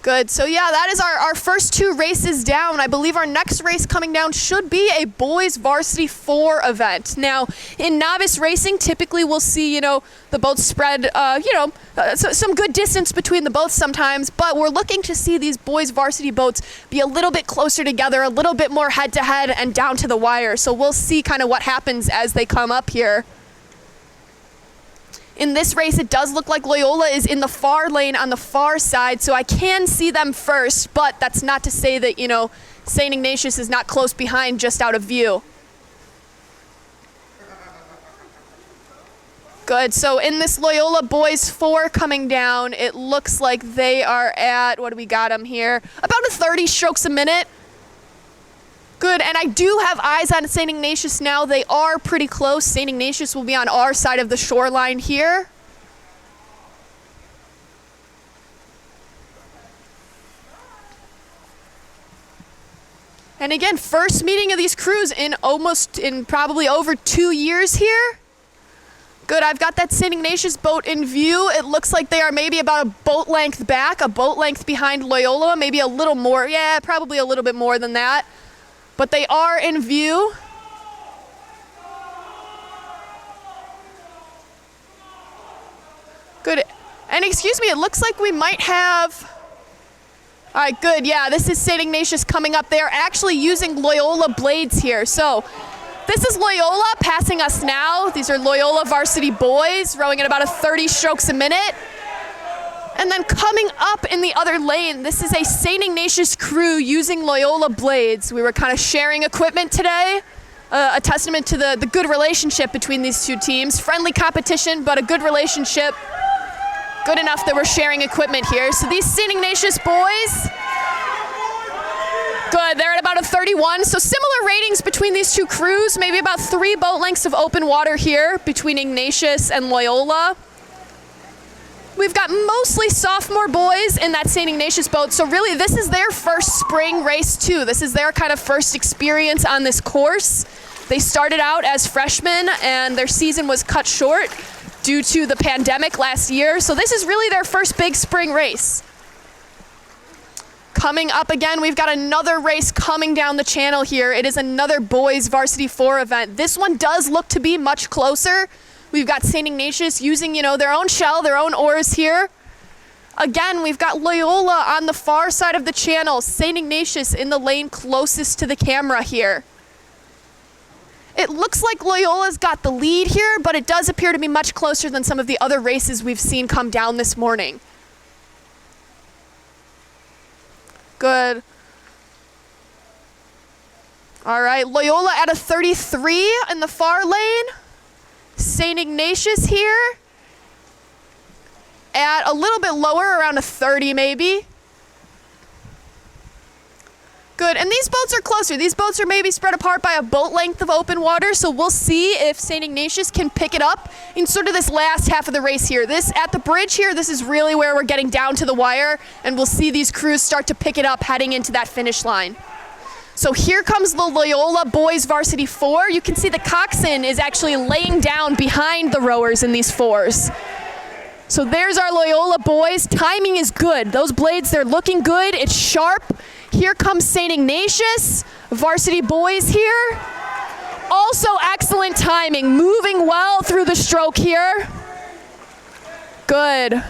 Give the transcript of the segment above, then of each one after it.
Good. So yeah, that is our first two races down. I believe our next race coming down should be a boys varsity 4 event. Now, in novice racing, typically we'll see, the boats spread, some good distance between the boats sometimes, but we're looking to see these boys varsity boats be a little bit closer together, a little bit more head to head and down to the wire. So we'll see kind of what happens as they come up here. In this race, it does look like Loyola is in the far lane on the far side, so I can see them first, but that's not to say that, St. Ignatius is not close behind just out of view. Good, so in this Loyola boys 4 coming down, it looks like they are at, what do we got them here? About 30 strokes a minute. Good, and I do have eyes on St. Ignatius now. They are pretty close. St. Ignatius will be on our side of the shoreline here. And again, first meeting of these crews in probably over 2 years here. Good, I've got that St. Ignatius boat in view. It looks like they are maybe about a boat length back, a boat length behind Loyola, maybe a little more. Yeah, probably a little bit more than that. But they are in view. Good. And excuse me, it looks like we might have... All right, good. Yeah, this is St. Ignatius coming up. They are actually using Loyola blades here. So this is Loyola passing us now. These are Loyola varsity boys rowing at about 30 strokes a minute. And then coming up in the other lane, this is a St. Ignatius crew using Loyola blades. We were kind of sharing equipment today, a testament to the good relationship between these two teams. Friendly competition, but a good relationship. Good enough that we're sharing equipment here. So these St. Ignatius boys, good, they're at about 31. So similar ratings between these two crews, maybe about 3 boat lengths of open water here between Ignatius and Loyola. We've got mostly sophomore boys in that St. Ignatius boat, so really this is their first spring race too. This is their kind of first experience on this course. They started out as freshmen and their season was cut short due to the pandemic last year, so this is really their first big spring race. Coming up again, we've got another race coming down the channel here. It is another boys varsity 4 event. This one does look to be much closer. We've got St. Ignatius using, their own shell, their own oars here. Again, we've got Loyola on the far side of the channel, St. Ignatius in the lane closest to the camera here. It looks like Loyola's got the lead here, but it does appear to be much closer than some of the other races we've seen come down this morning. Good. All right, Loyola at 33 in the far lane. St. Ignatius here at a little bit lower, around 30 maybe. Good, and these boats are closer. These boats are maybe spread apart by a boat length of open water, so we'll see if St. Ignatius can pick it up in sort of this last half of the race here. This, at the bridge here, this is really where we're getting down to the wire, and we'll see these crews start to pick it up heading into that finish line. So here comes the Loyola boys varsity 4. You can see the coxswain is actually laying down behind the rowers in these 4s. So there's our Loyola boys. Timing is good. Those blades, they're looking good. It's sharp. Here comes St. Ignatius, varsity boys here. Also excellent timing, moving well through the stroke here. Good.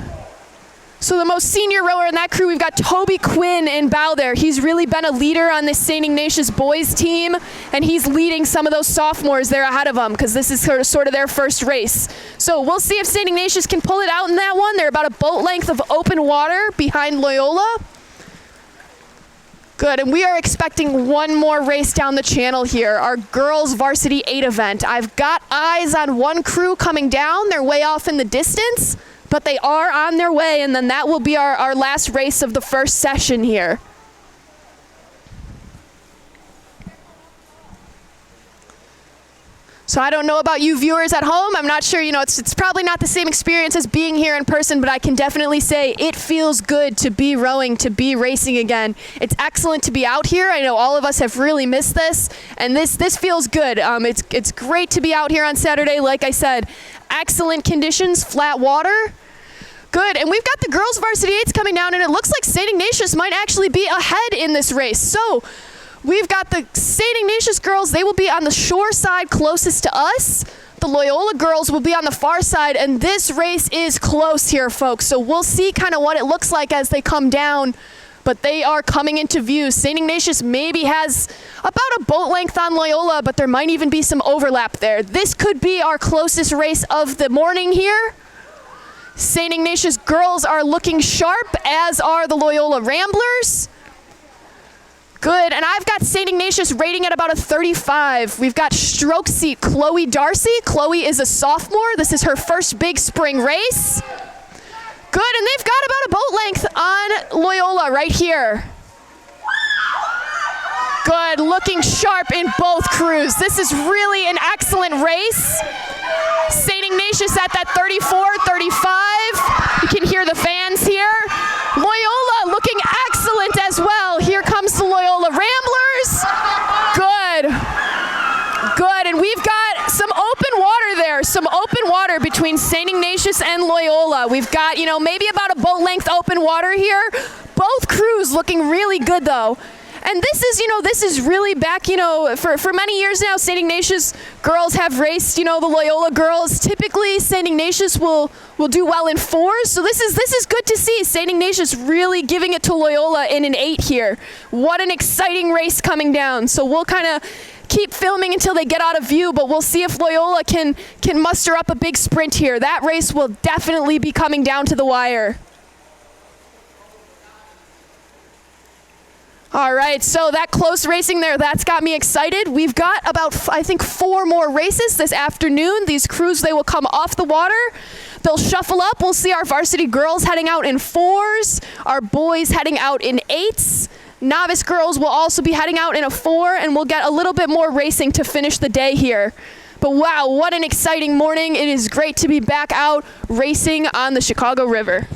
So the most senior rower in that crew, we've got Toby Quinn in bow there. He's really been a leader on this St. Ignatius boys team, and he's leading some of those sophomores there ahead of him because this is sort of their first race. So we'll see if St. Ignatius can pull it out in that one. They're about a boat length of open water behind Loyola. Good, and we are expecting one more race down the channel here, our girls varsity 8 event. I've got eyes on one crew coming down. They're way off in the distance, but they are on their way, and then that will be our last race of the first session here. So I don't know about you viewers at home. I'm not sure, it's probably not the same experience as being here in person, but I can definitely say it feels good to be rowing, to be racing again. It's excellent to be out here. I know all of us have really missed this, and this feels good. It's great to be out here on Saturday. Like I said, excellent conditions, flat water. Good, and we've got the girls varsity 8s coming down, and it looks like St. Ignatius might actually be ahead in this race. So we've got the St. Ignatius girls. They will be on the shore side closest to us. The Loyola girls will be on the far side, and this race is close here, folks. So we'll see kind of what it looks like as they come down, but they are coming into view. St. Ignatius maybe has about a boat length on Loyola, but there might even be some overlap there. This could be our closest race of the morning here. St. Ignatius girls are looking sharp, as are the Loyola Ramblers. Good, and I've got St. Ignatius rating at about a 35. We've got stroke seat Chloe Darcy. Chloe is a sophomore. This is her first big spring race. Good, and they've got about a boat length on Loyola right here. Good, looking sharp in both crews. This is really an excellent race. St. Ignatius at that 34, 35. You can hear the fans here. Loyola looking excellent as well. Here comes the Loyola Ramblers. Good. Good, and we've got some open water there, some open water between St. Ignatius and Loyola. We've got, maybe about a boat length open water here. Both crews looking really good though. And this is really back, for many years now, St. Ignatius girls have raced, the Loyola girls. Typically, St. Ignatius will do well in 4s. So this is good to see. St. Ignatius really giving it to Loyola in an 8 here. What an exciting race coming down. So we'll kind of keep filming until they get out of view, but we'll see if Loyola can muster up a big sprint here. That race will definitely be coming down to the wire. All right, so that close racing there, that's got me excited. We've got about, I think, 4 more races this afternoon. These crews, they will come off the water. They'll shuffle up. We'll see our varsity girls heading out in 4s, our boys heading out in 8s. Novice girls will also be heading out in a 4, and we'll get a little bit more racing to finish the day here. But wow, what an exciting morning. It is great to be back out racing on the Chicago River.